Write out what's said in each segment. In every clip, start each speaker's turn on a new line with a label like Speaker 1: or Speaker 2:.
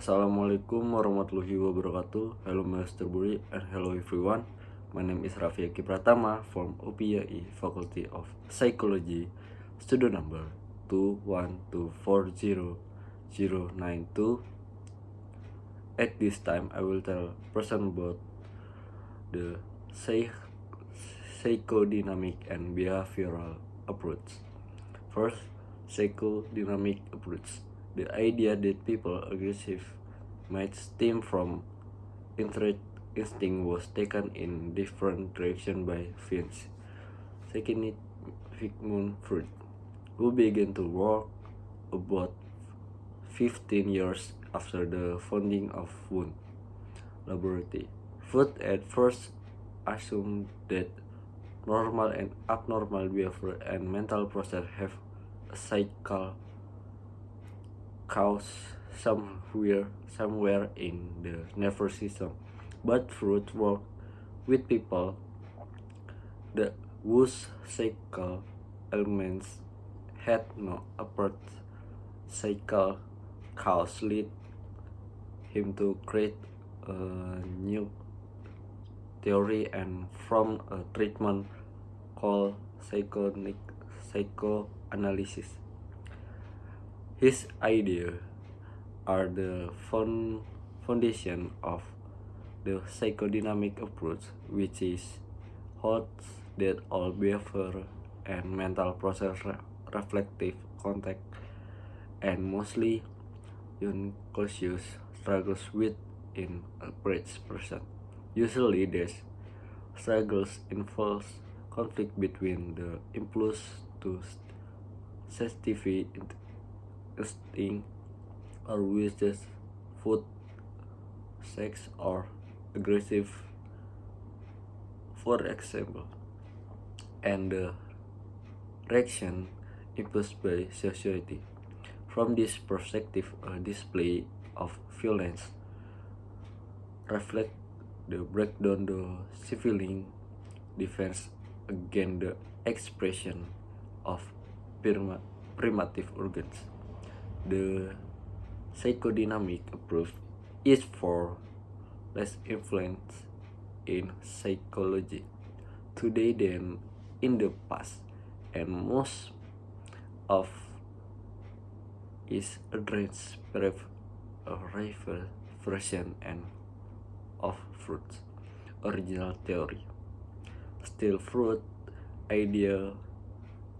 Speaker 1: Assalamualaikum warahmatullahi wabarakatuh. Hello Mr. Buri and hello everyone. My name is Raffi Aki Pratama from UPII Faculty of Psychology, student number 212400092. At this time, I will tell person about the psychodynamic and behavioral approach. First, psychodynamic approach. The idea that people aggressive might stem from instinct was taken in different direction by Vince. Second, Sigmund Freud, who began to work about 15 years after the founding of Wundt Laboratory. Freud at first assumed that normal and abnormal behavior and mental process have a cycle cause somewhere in the nervous system. But Freud worked with people whose cycle elements had no apart cycle cause lead him to create a new theory and from a treatment called psychoanalysis. His ideas are the foundation of the psychodynamic approach, which is holds that all behavior and mental process reflective contact and mostly unconscious struggles with in a person. Usually these struggles involve conflict between the impulse to satisfy instinct or wishes, food, sex, or aggressive, for example, and the reaction imposed by society. From this perspective, a display of violence reflects the breakdown the civilian defense against the expression of primitive organs. The psychodynamic approach is for less influence in psychology today than in the past, and most of is addressed a rival version and of Freud's original theory. Still, Freud's ideas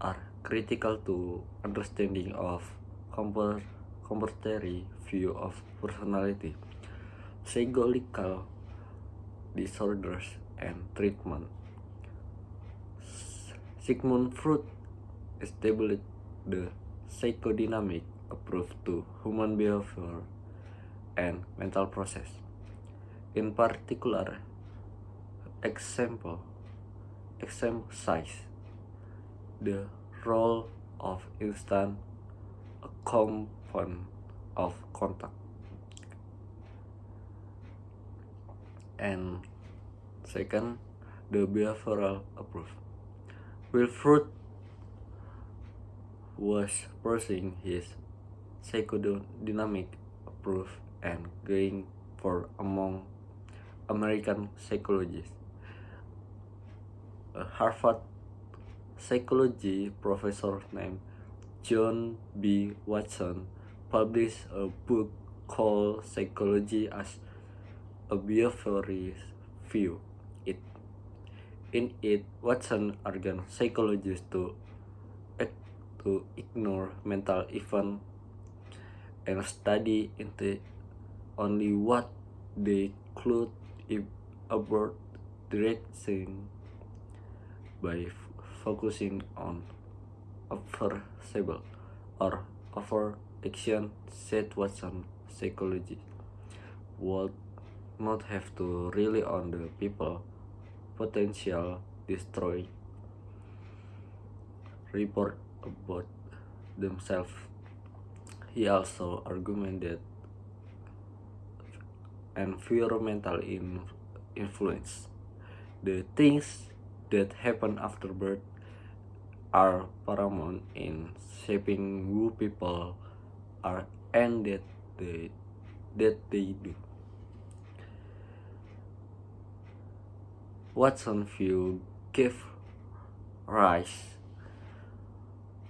Speaker 1: are critical to understanding of contemporary view of personality, psychological disorders, and treatment. Sigmund Freud established the psychodynamic approach to human behavior and mental process. In particular, emphasize the role of instant component of contact. And second, the behavioral approach. Wilfred was pursuing his psychodynamic approach and going for among American psychologists. A Harvard psychology professor named John B. Watson published a book called Psychology as a Behaviorist View. In it, Watson urged psychologists to ignore mental events and study into only what they could about direction by focusing on observable or overaction, said Watson. Psychology would not have to rely on the people potential destroy report about themselves. He also argued that environmental influence, the things that happen after birth, are paramount in shaping who people are, and that the that they do. Watson's view gave rise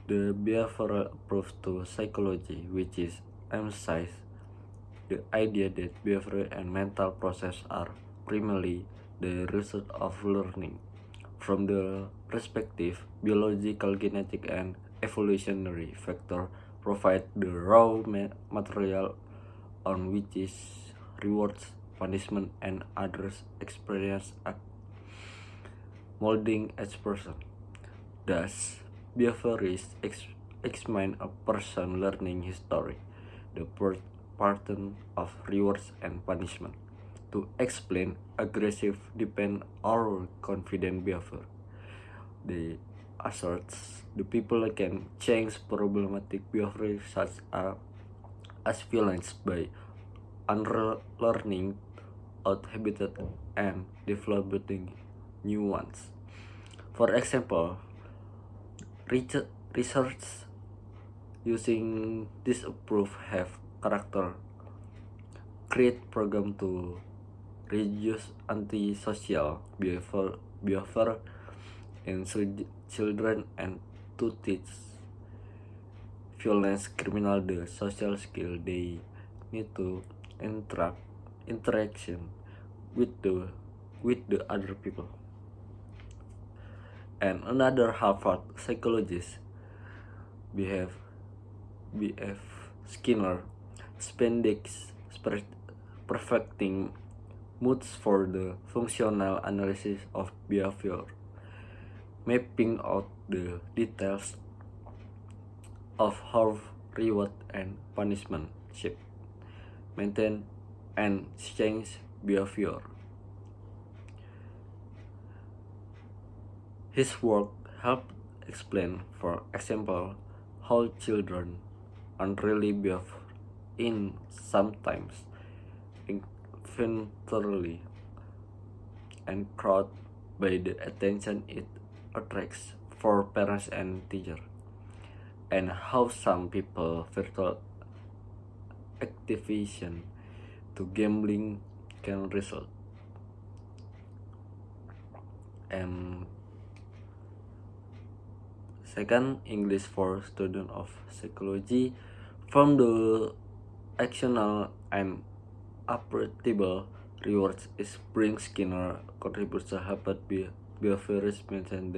Speaker 1: the behavioral approach to psychology, which is emphasized the idea that behavioral and mental processes are primarily the result of learning. From the perspective, biological, genetic, and evolutionary factors provide the raw material on which is rewards, punishment, and others experience act molding as person. Thus, behaviorists examine a person learning history, the pattern of rewards and punishment, to explain aggressive, dependent, or confident behavior. They assert the people can change problematic behavior such as violence by unlearning old habits and developing new ones. For example, research using this approach have character create program to reduce antisocial behavior in children and to teach violence criminal the social skill they need to interaction with the other people. And another Harvard psychologist, B.F. Skinner, spending perfecting moods for the functional analysis of behavior, mapping out the details of how reward and punishment shape, maintain, and change behavior. His work helped explain, for example, how children unreally behave in sometimes involuntarily and crowd by the attention it attracts for parents and teachers, and how some people virtual activation to gambling can result. And second, English for student of psychology, from the actional and appreciable rewards is bring Skinner contributes to habit behaviorist mentioned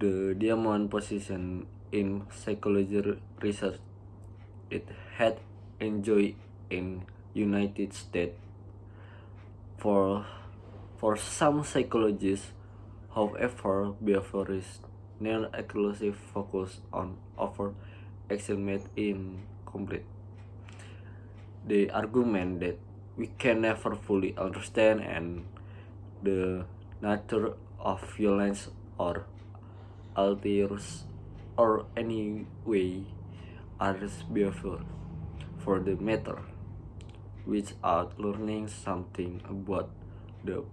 Speaker 1: the diamond position in psychology research it had enjoyed in United States. For some psychologists, however, behaviorists non-exclusive focus on over action made incomplete. They argument that we can never fully understand and the nature of violence or alters or any way others behavior for the matter, without learning something about the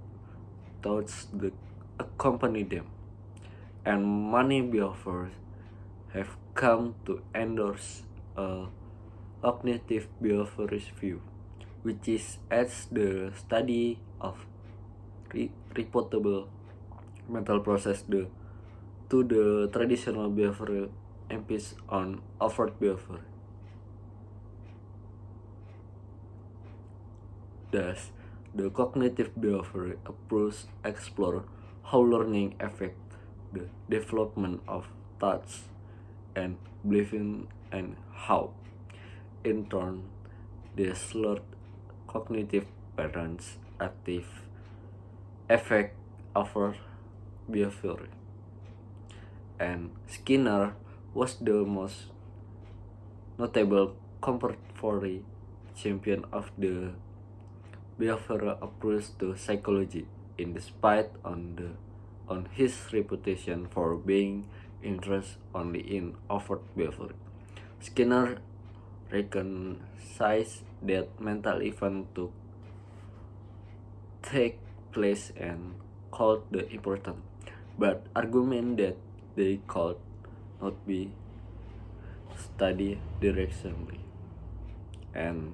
Speaker 1: thoughts that accompany them. And many behaviors have come to endorse a cognitive behaviorist view, which is as the study of reportable mental process to the traditional behavioral emphasis on overt behavior. Thus, the cognitive behavior approach explore how learning affects the development of thoughts and beliefs and how, in turn, these learned cognitive patterns active affect our behavior. And Skinner was the most notable contemporary champion of the behavioral approach to psychology, in despite on his reputation for being interested only in overt behavior. Skinner recognized that mental events to take place and called the important, but argument that they could not be studied directionally. And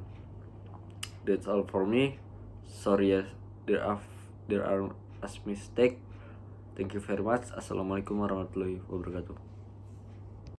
Speaker 1: that's all for me. Sorry ya, there are as mistake. Thank you very much. Assalamualaikum warahmatullahi wabarakatuh.